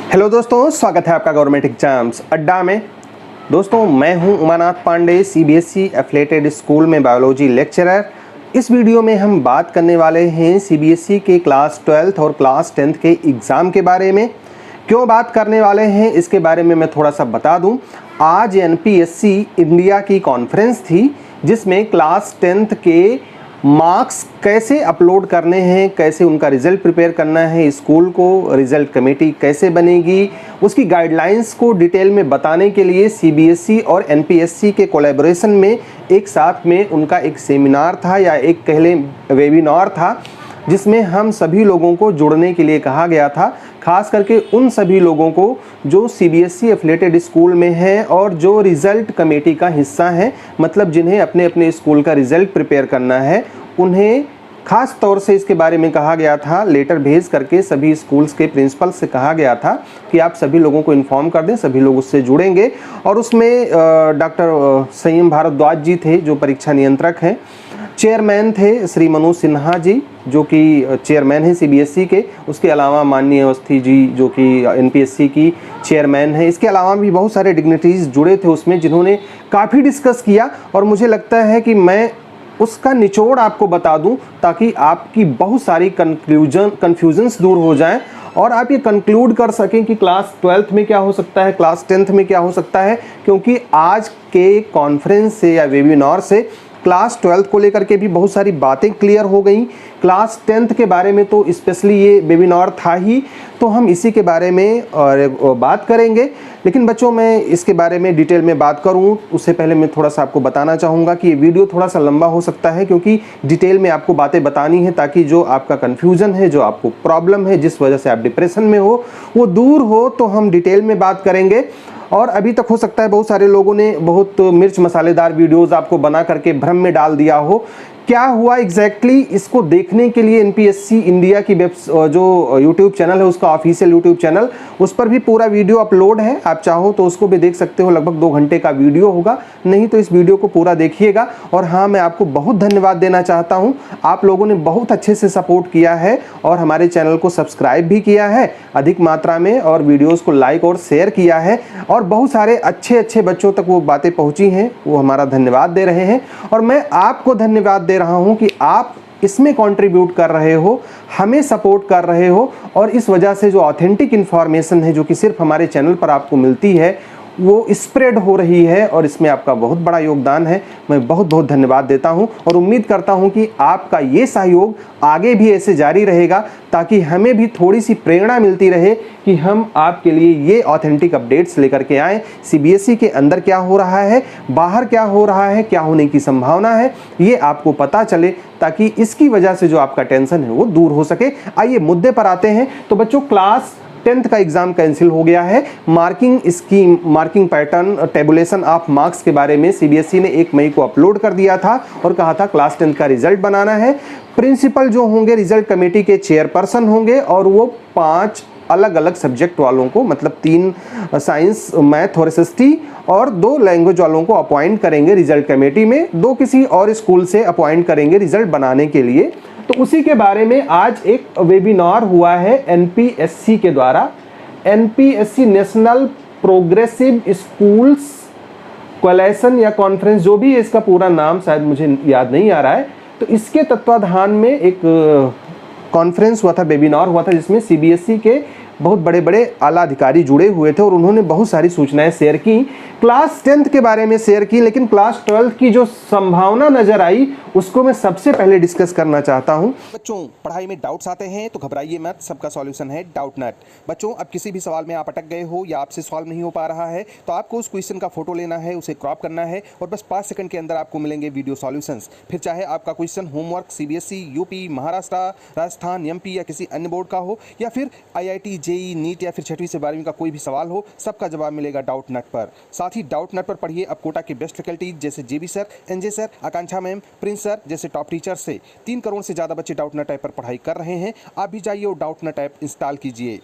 Hello दोस्तों, स्वागत है आपका गवर्नमेंट एग्जाम्स अड्डा में। दोस्तों, मैं हूं Umanath Pandey, CBSE affiliated school में बायोलॉजी लेक्चरर। इस वीडियो में हम बात करने वाले हैं सीबीएसई के क्लास 12th और क्लास 10th के एग्ज़ाम के बारे में। क्यों बात करने वाले हैं इसके बारे में मैं थोड़ा सा बता दूं। आज एनपीएससी इंडिया की कॉन्फ्रेंस थी जिसमें क्लास 10th के मार्क्स कैसे अपलोड करने हैं, कैसे उनका रिज़ल्ट प्रिपेयर करना है, स्कूल को रिज़ल्ट कमेटी कैसे बनेगी, उसकी गाइडलाइंस को डिटेल में बताने के लिए सीबीएसई और एनपीएससी के कोलैबोरेशन में एक साथ में उनका एक सेमिनार था या एक कह लें वेबिनार था, जिसमें हम सभी लोगों को जुड़ने के लिए कहा गया था। खास करके उन सभी लोगों को जो सीबीएसई एफिलिएटेड स्कूल में हैं और जो रिज़ल्ट कमेटी का हिस्सा हैं, मतलब जिन्हें अपने अपने स्कूल का रिज़ल्ट प्रिपेयर करना है, उन्हें खास तौर से इसके बारे में कहा गया था। लेटर भेज करके सभी स्कूल्स के प्रिंसिपल से कहा गया था कि आप सभी लोगों को इन्फॉर्म कर दें, सभी लोग उससे जुड़ेंगे। और उसमें डॉक्टर संयम भारद्वाज जी थे जो परीक्षा नियंत्रक हैं। चेयरमैन थे श्री मनोज सिन्हा जी जो कि चेयरमैन हैं सीबीएसई के। उसके अलावा माननीय अवस्थी जी जो कि एनपीएससी की चेयरमैन है। इसके अलावा भी बहुत सारे डिग्निटरीज जुड़े थे उसमें, जिन्होंने काफ़ी डिस्कस किया। और मुझे लगता है कि मैं उसका निचोड़ आपको बता दूं ताकि आपकी बहुत सारी कन्फ्यूजन्स दूर हो जाएं और आप ये कंक्लूड कर सकें कि क्लास 12th में क्या हो सकता है, क्लास 10th में क्या हो सकता है। क्योंकि आज के कॉन्फ्रेंस से या वेबिनार से क्लास 12th को लेकर के भी बहुत सारी बातें क्लियर हो गई। क्लास 10th के बारे में तो स्पेशली ये वेबिनार था ही, तो हम इसी के बारे में और बात करेंगे। लेकिन बच्चों, मैं इसके बारे में डिटेल में बात करूं उससे पहले मैं थोड़ा सा आपको बताना चाहूँगा कि ये वीडियो थोड़ा सा लंबा हो सकता है, क्योंकि डिटेल में आपको बातें बतानी है ताकि जो आपका कन्फ्यूज़न है, जो आपको प्रॉब्लम है, जिस वजह से आप डिप्रेशन में हो, वो दूर हो। तो हम डिटेल में बात करेंगे। और अभी तक हो सकता है बहुत सारे लोगों ने बहुत मिर्च मसालेदार वीडियोस आपको बना करके भ्रम में डाल दिया हो। क्या हुआ एग्जैक्टली इसको देखने के लिए एनपीएससी इंडिया की जो यूट्यूब चैनल है, उसका ऑफिशियल यूट्यूब चैनल, उस पर भी पूरा वीडियो अपलोड है। आप चाहो तो उसको भी देख सकते हो। लगभग 2 घंटे का वीडियो होगा। नहीं तो इस वीडियो को पूरा देखिएगा। और हाँ, मैं आपको बहुत धन्यवाद देना चाहता हूँ। आप लोगों ने बहुत अच्छे से सपोर्ट किया है और हमारे चैनल को सब्सक्राइब भी किया है अधिक मात्रा में, और वीडियोज़ को लाइक और शेयर किया है। और बहुत सारे अच्छे बच्चों तक वो बातें पहुँची हैं, वो हमारा धन्यवाद दे रहे हैं। और मैं आपको धन्यवाद दे रहा हूं कि आप इसमें कंट्रीब्यूट कर रहे हो, हमें सपोर्ट कर रहे हो। और इस वजह से जो ऑथेंटिक इन्फॉर्मेशन है जो कि सिर्फ हमारे चैनल पर आपको मिलती है, वो स्प्रेड हो रही है। और इसमें आपका बहुत बड़ा योगदान है। मैं बहुत बहुत धन्यवाद देता हूं और उम्मीद करता हूं कि आपका ये सहयोग आगे भी ऐसे जारी रहेगा, ताकि हमें भी थोड़ी सी प्रेरणा मिलती रहे कि हम आपके लिए ये ऑथेंटिक अपडेट्स लेकर के आएँ। सीबीएसई के अंदर क्या हो रहा है, बाहर क्या हो रहा है, क्या होने की संभावना है, ये आपको पता चले, ताकि इसकी वजह से जो आपका टेंशन है वो दूर हो सके। आइए मुद्दे पर आते हैं। तो बच्चों, क्लास 10th का एग्जाम कैंसिल हो गया है। Marking scheme, marking pattern, tabulation of marks के बारे में सीबीएसई ने 1 मई को अपलोड कर दिया था और कहा था क्लास 10th का रिजल्ट बनाना है। प्रिंसिपल जो होंगे रिजल्ट कमेटी के चेयरपर्सन होंगे और वो 5 अलग अलग सब्जेक्ट वालों को, मतलब 3 साइंस, मैथ और एसएसटी, और 2 लैंग्वेज वालों को अपॉइंट करेंगे रिजल्ट कमेटी में। 2 किसी और स्कूल से अपॉइंट करेंगे रिजल्ट बनाने के लिए। तो उसी के बारे में आज एक वेबिनार हुआ है एनपीएससी के द्वारा। NPSC national progressive schools coalition या कॉन्फ्रेंस, जो भी है इसका पूरा नाम, शायद मुझे याद नहीं आ रहा है। तो इसके तत्वाधान में एक कॉन्फ्रेंस हुआ था, वेबिनार हुआ था, जिसमें सीबीएसई के बहुत बड़े बड़े आला अधिकारी जुड़े हुए थे और उन्होंने बहुत सारी सूचनाएं शेयर की। क्लास 10th के बारे में शेयर की, लेकिन क्लास 12th की जो संभावना नजर आई उसको मैं सबसे पहले डिस्कस करना चाहता हूं। बच्चों, पढ़ाई में डाउट्स आते हैं तो घबराइए मत, सबका सॉल्यूशन है डाउटनट। बच्चों, अब किसी भी सवाल में आप अटक गए हो या आपसे सॉल्व नहीं हो पा रहा है, तो आपको उस क्वेश्चन का फोटो लेना है, उसे क्रॉप करना है और बस 5 सेकंड के अंदर आपको मिलेंगे वीडियो सॉल्यूशंस। फिर चाहे आपका question homework CBSE, UP, Maharashtra, Rajasthan, MP या किसी अन्य बोर्ड का हो, या फिर आईआईटी, जेई, नीट या फिर 6वीं से 12वीं का कोई भी सवाल हो, सबका जवाब मिलेगा डाउटनट पर। साथ ही डाउटनट पर पढ़िए अब कोटा के बेस्ट फैकल्टी जैसे जेबी सर, एनजे सर, आकांक्षा मैम, प्रिंस सर जैसे टॉप टीचर से 3 करोड़ से ज़्यादा बच्चे डाउटनट ऐप पर पढ़ाई कर रहे हैं। आप भी जाइए और डाउटनट ऐप इंस्टॉल कीजिए।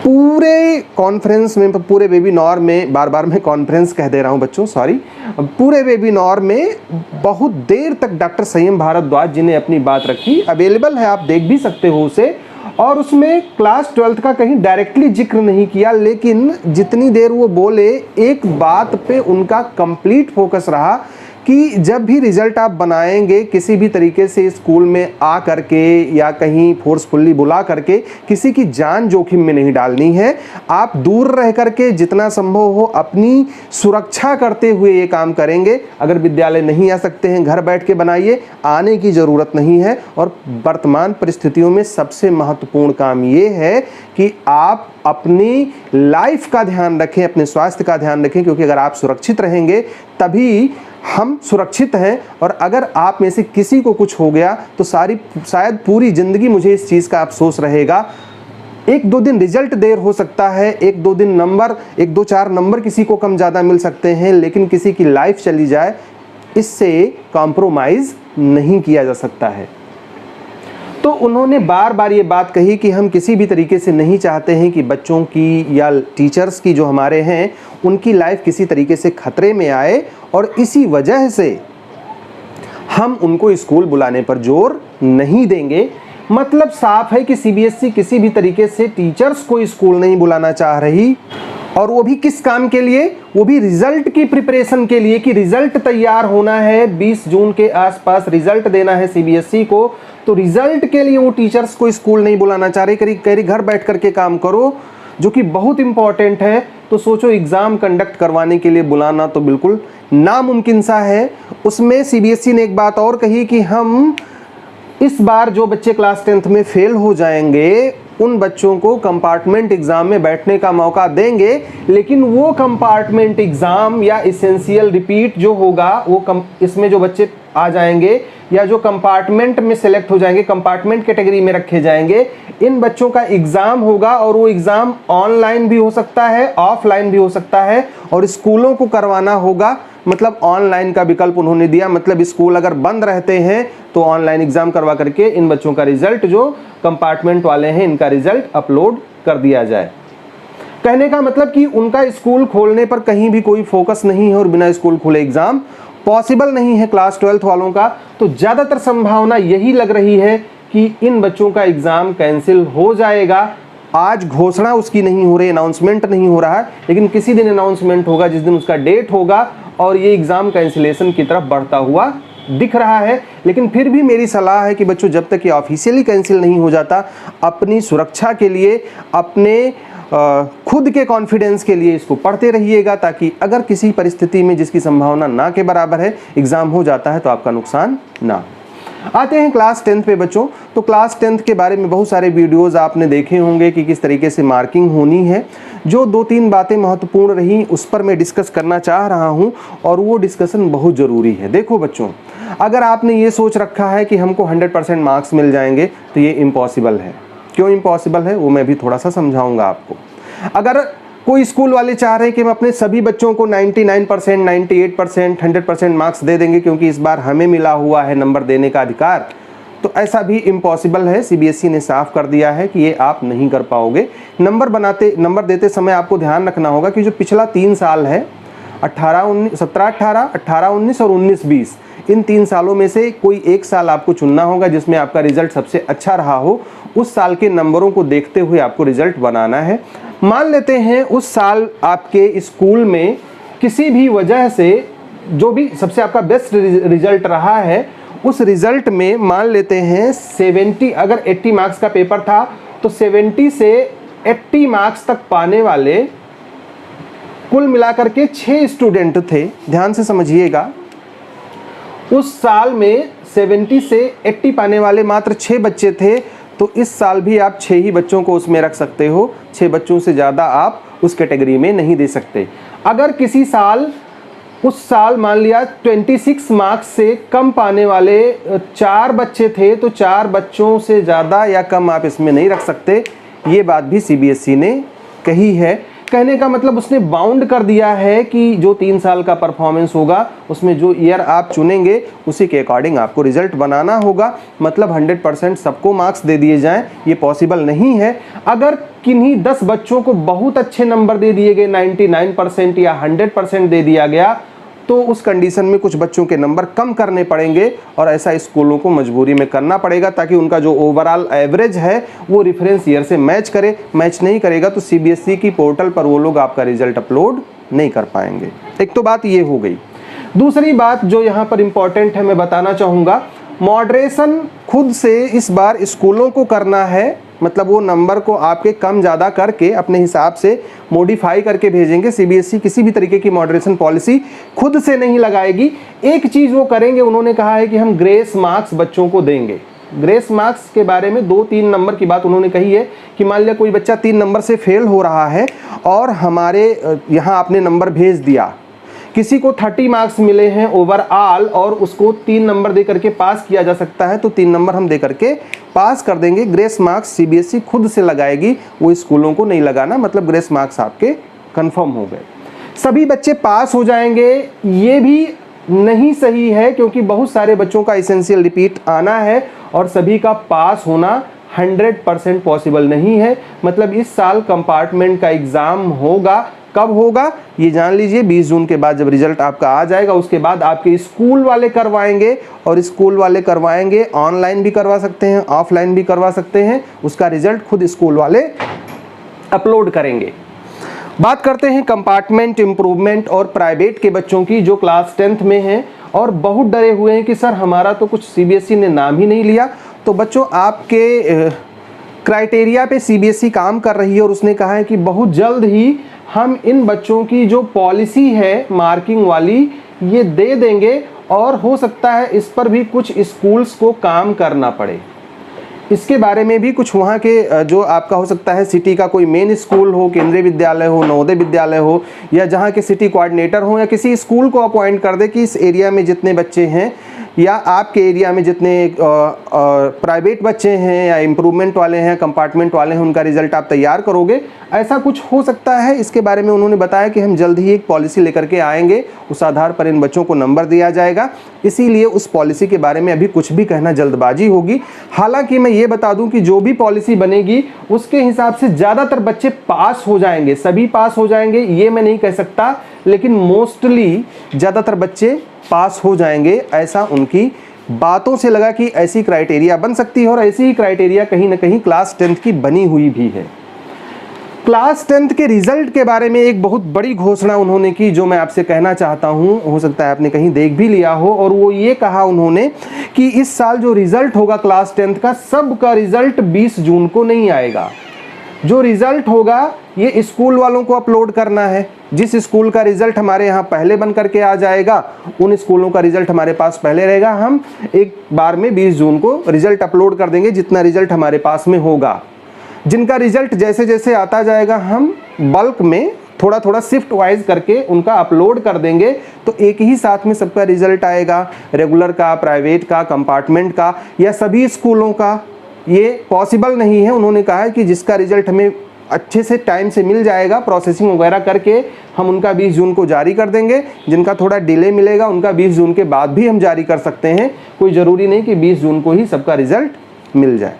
पूरे कॉन्फ्रेंस में, पूरे वेबिनार में, बार बार मैं कॉन्फ्रेंस कह दे रहा हूं बच्चों, सॉरी, पूरे वेबिनार में बहुत देर तक डॉक्टर संयम भारद्वाज जी ने अपनी बात रखी। अवेलेबल है, आप देख भी सकते हो उसे। और उसमें क्लास 12th का कहीं डायरेक्टली जिक्र नहीं किया, लेकिन जितनी देर वो बोले एक बात पे उनका कंप्लीट फोकस रहा कि जब भी रिजल्ट आप बनाएंगे किसी भी तरीके से स्कूल में आ करके या कहीं फोर्सफुली बुला करके किसी की जान जोखिम में नहीं डालनी है। आप दूर रह करके जितना संभव हो अपनी सुरक्षा करते हुए ये काम करेंगे। अगर विद्यालय नहीं आ सकते हैं, घर बैठ के बनाइए, आने की ज़रूरत नहीं है। और वर्तमान परिस्थितियों में सबसे महत्वपूर्ण काम ये है कि आप अपनी लाइफ का ध्यान रखें, अपने स्वास्थ्य का ध्यान रखें, क्योंकि अगर आप सुरक्षित रहेंगे तभी हम सुरक्षित हैं। और अगर आप में से किसी को कुछ हो गया तो शायद पूरी ज़िंदगी मुझे इस चीज़ का अफसोस रहेगा। एक दो दिन रिजल्ट देर हो सकता है, एक दो दिन नंबर, एक दो चार नंबर किसी को कम ज़्यादा मिल सकते हैं, लेकिन किसी की लाइफ चली जाए इससे कॉम्प्रोमाइज़ नहीं किया जा सकता है। तो उन्होंने बार बार ये बात कही कि हम किसी भी तरीके से नहीं चाहते हैं कि बच्चों की या टीचर्स की जो हमारे हैं उनकी लाइफ किसी तरीके से खतरे में आए, और इसी वजह से हम उनको स्कूल बुलाने पर जोर नहीं देंगे। मतलब साफ है कि सीबीएसई किसी भी तरीके से टीचर्स को स्कूल नहीं बुलाना चाह रही, और वो भी किस काम के लिए, वो भी रिजल्ट की प्रिपरेशन के लिए कि रिजल्ट तैयार होना है, 20 जून के आसपास रिजल्ट देना है सीबीएसई को। तो रिजल्ट के लिए वो टीचर्स को स्कूल नहीं बुलाना चाह रही, कह रही घर बैठ करके काम करो, जो कि बहुत इंपॉर्टेंट है। तो सोचो एग्जाम कंडक्ट करवाने के लिए बुलाना तो बिल्कुल नामुमकिन सा है। उसमें सीबीएसई ने एक बात और कही कि हम इस बार जो बच्चे क्लास 10th में फेल हो जाएंगे उन बच्चों को कंपार्टमेंट एग्जाम में बैठने का मौका देंगे, लेकिन वो कंपार्टमेंट एग्जाम या एसेंशियल रिपीट जो होगा वो इसमें जो बच्चे आ जाएंगे या जो कंपार्टमेंट में सेलेक्ट हो जाएंगे, कंपार्टमेंट कैटेगरी में रखे जाएंगे, इन बच्चों का एग्जाम होगा। और वो एग्जाम ऑनलाइन भी हो सकता है, ऑफलाइन भी हो सकता है, और स्कूलों को करवाना होगा। मतलब ऑनलाइन का विकल्प उन्होंने दिया, मतलब स्कूल अगर बंद रहते हैं तो ऑनलाइन एग्जाम करवा करके इन बच्चों का रिजल्ट, जो कंपार्टमेंट वाले हैं, इनका रिजल्ट अपलोड कर दिया जाए। कहने का मतलब कि उनका स्कूल खोलने पर कहीं भी कोई फोकस नहीं है और बिना स्कूल खोले एग्जाम पॉसिबल नहीं है क्लास 12th वालों का। तो ज़्यादातर संभावना यही लग रही है कि इन बच्चों का एग्जाम कैंसिल हो जाएगा। आज घोषणा उसकी नहीं हो रही, अनाउंसमेंट नहीं हो रहा है, लेकिन किसी दिन अनाउंसमेंट होगा जिस दिन उसका डेट होगा और ये एग्ज़ाम कैंसिलेशन की तरफ बढ़ता हुआ दिख रहा है। लेकिन फिर भी मेरी सलाह है कि बच्चों जब तक ये ऑफिशियली कैंसिल नहीं हो जाता, अपनी सुरक्षा के लिए, अपने खुद के कॉन्फिडेंस के लिए इसको पढ़ते रहिएगा, ताकि अगर किसी परिस्थिति में जिसकी संभावना ना के बराबर है एग्ज़ाम हो जाता है तो आपका नुकसान ना। आते हैं क्लास 10th पे बच्चों। तो क्लास 10th के बारे में बहुत सारे वीडियोस आपने देखे होंगे कि किस तरीके से मार्किंग होनी है। जो दो तीन बातें महत्वपूर्ण रही उस पर मैं डिस्कस करना चाह रहा हूं, और वो डिस्कशन बहुत ज़रूरी है। देखो बच्चों, अगर आपने ये सोच रखा है कि हमको 100% मार्क्स मिल जाएंगे तो ये इम्पॉसिबल है। क्यों इम्पॉसिबल है वो मैं भी थोड़ा सा समझाऊंगा आपको। अगर कोई स्कूल वाले चाह रहे हैं कि हम अपने सभी बच्चों को 99%, 98%, 100% मार्क्स दे देंगे क्योंकि इस बार हमें मिला हुआ है नंबर देने का अधिकार, तो ऐसा भी इम्पॉसिबल है। सीबीएसई ने साफ कर दिया है कि ये आप नहीं कर पाओगे। नंबर देते समय आपको ध्यान रखना होगा कि जो पिछला 3 साल है, 17-18, 18-19 और 19-20, इन 3 सालों में से कोई एक साल आपको चुनना होगा जिसमें आपका रिजल्ट सबसे अच्छा रहा हो। उस साल के नंबरों को देखते हुए आपको रिजल्ट बनाना है। मान लेते हैं उस साल आपके स्कूल में किसी भी वजह से जो भी सबसे आपका बेस्ट रिजल्ट रहा है, उस रिजल्ट में मान लेते हैं 70, अगर 80 मार्क्स का पेपर था तो 70 से 80 मार्क्स तक पाने वाले कुल मिलाकर के 6 स्टूडेंट थे। ध्यान से समझिएगा, उस साल में 70 से 80 पाने वाले मात्र 6 बच्चे थे। तो इस साल भी आप 6 ही बच्चों को उसमें रख सकते हो, 6 बच्चों से ज़्यादा आप उस कैटेगरी में नहीं दे सकते। अगर किसी साल, उस साल मान लिया 26 मार्क्स से कम पाने वाले 4 बच्चे थे, तो 4 बच्चों से ज़्यादा या कम आप इसमें नहीं रख सकते। ये बात भी सीबीएसई ने कही है। कहने का मतलब उसने बाउंड कर दिया है कि जो 3 साल का परफॉर्मेंस होगा उसमें जो ईयर आप चुनेंगे उसी के अकॉर्डिंग आपको रिजल्ट बनाना होगा। मतलब 100% सबको मार्क्स दे दिए जाएं, ये पॉसिबल नहीं है। अगर किन्हीं 10 बच्चों को बहुत अच्छे नंबर दे दिए गए, 99% या 100% दे दिया गया, तो उस कंडीशन में कुछ बच्चों के नंबर कम करने पड़ेंगे और ऐसा स्कूलों को मजबूरी में करना पड़ेगा ताकि उनका जो ओवरऑल एवरेज है वो रेफरेंस ईयर से मैच करे। मैच नहीं करेगा तो सीबीएसई की पोर्टल पर वो लोग आपका रिजल्ट अपलोड नहीं कर पाएंगे। एक तो बात ये हो गई। दूसरी बात जो यहाँ पर इंपॉर्टेंट है मैं बताना चाहूँगा, मॉडरेशन खुद से इस बार स्कूलों को करना है। मतलब वो नंबर को आपके कम ज़्यादा करके अपने हिसाब से मॉडिफाई करके भेजेंगे। सीबीएसई किसी भी तरीके की मॉडरेशन पॉलिसी खुद से नहीं लगाएगी। एक चीज़ वो करेंगे, उन्होंने कहा है कि हम ग्रेस मार्क्स बच्चों को देंगे। ग्रेस मार्क्स के बारे में 2-3 नंबर की बात उन्होंने कही है कि मान लिया कोई बच्चा 3 नंबर से फेल हो रहा है और हमारे यहाँ आपने नंबर भेज दिया, किसी को 30 मार्क्स मिले हैं ओवरऑल और उसको 3 नंबर दे करके पास किया जा सकता है, तो 3 नंबर हम दे करके पास कर देंगे। ग्रेस मार्क्स सीबीएसई खुद से लगाएगी, वो स्कूलों को नहीं लगाना। मतलब ग्रेस मार्क्स आपके कंफर्म हो गए, सभी बच्चे पास हो जाएंगे। ये भी नहीं सही है क्योंकि बहुत सारे बच्चों का एसेंशियल रिपीट आना है और सभी का पास होना 100% पॉसिबल नहीं है। मतलब इस साल कंपार्टमेंट का एग्ज़ाम होगा, कब होगा ये जान लीजिए, 20 जून के बाद जब रिजल्ट आपका आ जाएगा उसके बाद आपके स्कूल वाले करवाएंगे। और स्कूल वाले करवाएंगे, ऑनलाइन भी करवा सकते हैं, ऑफलाइन भी करवा सकते हैं। उसका रिजल्ट खुद स्कूल वाले अपलोड करेंगे। बात करते हैं कंपार्टमेंट इम्प्रूवमेंट और प्राइवेट के बच्चों की जो क्लास 10th में हैं और बहुत डरे हुए हैं कि सर हमारा तो कुछ सीबीएसई ने नाम ही नहीं लिया। तो बच्चों आपके क्राइटेरिया पे सीबीएसई काम कर रही है और उसने कहा है कि बहुत जल्द ही हम इन बच्चों की जो पॉलिसी है मार्किंग वाली ये दे देंगे और हो सकता है इस पर भी कुछ स्कूल्स को काम करना पड़े। इसके बारे में भी कुछ वहाँ के जो आपका हो सकता है सिटी का कोई मेन स्कूल हो, केंद्रीय विद्यालय हो, नवोदय विद्यालय हो या जहाँ के सिटी कोऑर्डिनेटर हो या किसी स्कूल को अपॉइंट कर दे कि इस एरिया में जितने बच्चे हैं या आपके एरिया में जितने प्राइवेट बच्चे हैं या इम्प्रूवमेंट वाले हैं, कंपार्टमेंट वाले हैं, उनका रिजल्ट आप तैयार करोगे। ऐसा कुछ हो सकता है। इसके बारे में उन्होंने बताया कि हम जल्द ही एक पॉलिसी लेकर के आएंगे, उस आधार पर इन बच्चों को नंबर दिया जाएगा। इसीलिए उस पॉलिसी के बारे में अभी कुछ भी कहना जल्दबाजी होगी। हालांकि मैं ये बता दूं कि जो भी पॉलिसी बनेगी उसके हिसाब से ज़्यादातर बच्चे पास हो जाएंगे। सभी पास हो जाएंगे ये मैं नहीं कह सकता, लेकिन मोस्टली ज़्यादातर बच्चे पास हो जाएंगे, ऐसा उनकी बातों से लगा कि ऐसी क्राइटेरिया बन सकती है और ऐसी ही क्राइटेरिया कहीं ना कहीं क्लास 10th की बनी हुई भी है। क्लास 10th के रिजल्ट के बारे में एक बहुत बड़ी घोषणा उन्होंने की जो मैं आपसे कहना चाहता हूं, हो सकता है आपने कहीं देख भी लिया हो। और वो ये कहा उन्होंने कि इस साल जो रिजल्ट होगा क्लास 10th का, सबका रिजल्ट 20 जून को नहीं आएगा। जो रिजल्ट होगा ये स्कूल वालों को अपलोड करना है। जिस स्कूल का रिजल्ट हमारे यहाँ पहले बन करके आ जाएगा उन स्कूलों का रिजल्ट हमारे पास पहले रहेगा। हम एक बार में 20 जून को रिजल्ट अपलोड कर देंगे जितना रिजल्ट हमारे पास में होगा। जिनका रिजल्ट जैसे जैसे आता जाएगा हम बल्क में थोड़ा थोड़ा शिफ्ट वाइज करके उनका अपलोड कर देंगे, तो एक ही साथ में सबका रिजल्ट आएगा। रेगुलर का, प्राइवेट का, कंपार्टमेंट का या सभी स्कूलों का ये पॉसिबल नहीं है। उन्होंने कहा है कि जिसका रिजल्ट हमें अच्छे से टाइम से मिल जाएगा, प्रोसेसिंग वगैरह करके हम उनका 20 जून को जारी कर देंगे। जिनका थोड़ा डिले मिलेगा उनका 20 जून के बाद भी हम जारी कर सकते हैं। कोई ज़रूरी नहीं कि 20 जून को ही सबका रिजल्ट मिल जाए।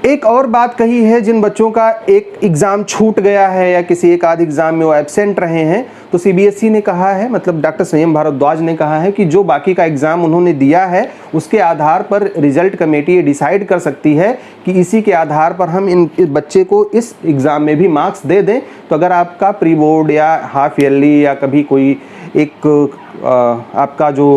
एक और बात कही है, जिन बच्चों का एक एग्ज़ाम छूट गया है या किसी एक आध एग्ज़ाम में वो एब्सेंट रहे हैं, तो सीबीएसई ने कहा है, मतलब डॉक्टर संयम भारद्वाज ने कहा है कि जो बाकी का एग्ज़ाम उन्होंने दिया है उसके आधार पर रिजल्ट कमेटी ये डिसाइड कर सकती है कि इसी के आधार पर हम इस बच्चे को इस एग्ज़ाम में भी मार्क्स दे दें। तो अगर आपका प्री बोर्ड या हाफ ईयरली या कभी कोई एक आपका जो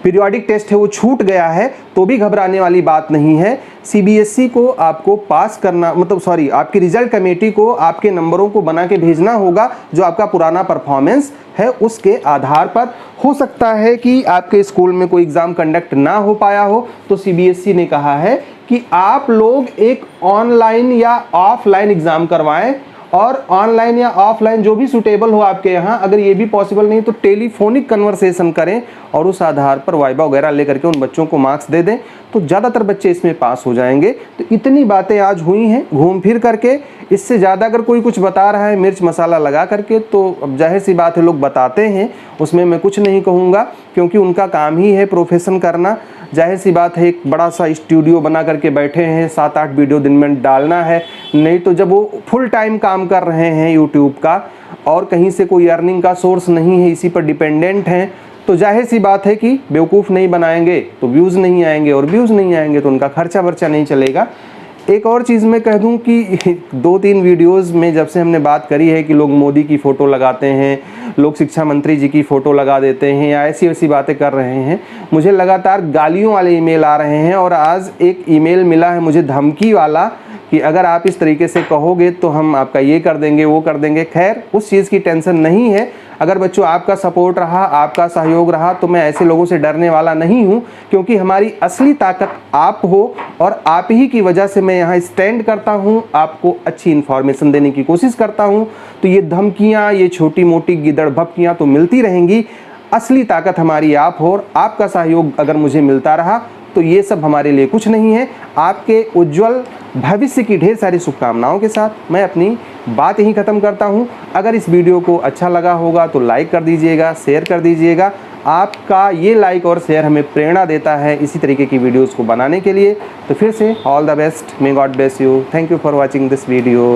पीरियोडिक टेस्ट है वो छूट गया है तो भी घबराने वाली बात नहीं है। सीबीएसई को आपको पास करना, मतलब सॉरी, आपकी रिजल्ट कमेटी को आपके नंबरों को बना के भेजना होगा जो आपका पुराना परफॉर्मेंस है उसके आधार पर। हो सकता है कि आपके स्कूल में कोई एग्ज़ाम कंडक्ट ना हो पाया हो, तो सीबीएसई ने कहा है कि आप लोग एक ऑनलाइन या ऑफलाइन एग्ज़ाम करवाएं और ऑनलाइन या ऑफलाइन जो भी सूटेबल हो आपके यहाँ। अगर ये भी पॉसिबल नहीं तो टेलीफोनिक कन्वर्सेशन करें और उस आधार पर वाइबा वगैरह लेकर के उन बच्चों को मार्क्स दे दें, तो ज़्यादातर बच्चे इसमें पास हो जाएंगे। तो इतनी बातें आज हुई हैं घूम फिर करके। इससे ज़्यादा अगर कोई कुछ बता रहा है मिर्च मसाला लगा करके, तो अब जाहिर सी बात है लोग बताते हैं, उसमें मैं कुछ नहीं कहूँगा क्योंकि उनका काम ही है प्रोफेशन करना। जाहिर सी बात है एक बड़ा सा स्टूडियो बना करके बैठे हैं, 7-8 वीडियो दिन में डालना है, नहीं तो जब वो फुल टाइम काम काम कर रहे हैं यूट्यूब का और कहीं से कोई अर्निंग का सोर्स नहीं है, इसी पर डिपेंडेंट हैं, तो जाहिर सी बात है कि बेवकूफ़ नहीं बनाएंगे तो व्यूज़ नहीं आएंगे, और व्यूज़ नहीं आएंगे तो उनका खर्चा वर्चा नहीं चलेगा। एक और चीज़ मैं कह दूं कि 2-3 वीडियोस में जब से हमने बात करी है कि लोग मोदी की फ़ोटो लगाते हैं, लोग शिक्षा मंत्री जी की फ़ोटो लगा देते हैं या ऐसी वैसी बातें कर रहे हैं, मुझे लगातार गालियों वाले ईमेल आ रहे हैं। और आज एक ईमेल मिला है मुझे धमकी वाला कि अगर आप इस तरीके से कहोगे तो हम आपका ये कर देंगे, वो कर देंगे। खैर, उस चीज़ की टेंशन नहीं है। अगर बच्चों आपका सपोर्ट रहा, आपका सहयोग रहा, तो मैं ऐसे लोगों से डरने वाला नहीं हूं, क्योंकि हमारी असली ताकत आप हो और आप ही की वजह से मैं यहाँ स्टैंड करता हूं, आपको अच्छी इन्फॉर्मेशन देने की कोशिश करता हूं। तो ये धमकियाँ, ये छोटी मोटी गिदड़ भपकियाँ तो मिलती रहेंगी, असली ताकत हमारी आप हो, और आपका सहयोग अगर मुझे मिलता रहा तो ये सब हमारे लिए कुछ नहीं है। आपके उज्जवल भविष्य की ढेर सारी शुभकामनाओं के साथ मैं अपनी बात यहीं ख़त्म करता हूं। अगर इस वीडियो को अच्छा लगा होगा तो लाइक कर दीजिएगा, शेयर कर दीजिएगा। आपका ये लाइक और शेयर हमें प्रेरणा देता है इसी तरीके की वीडियोस को बनाने के लिए। तो फिर से all the best, may God bless you, thank you for watching this video.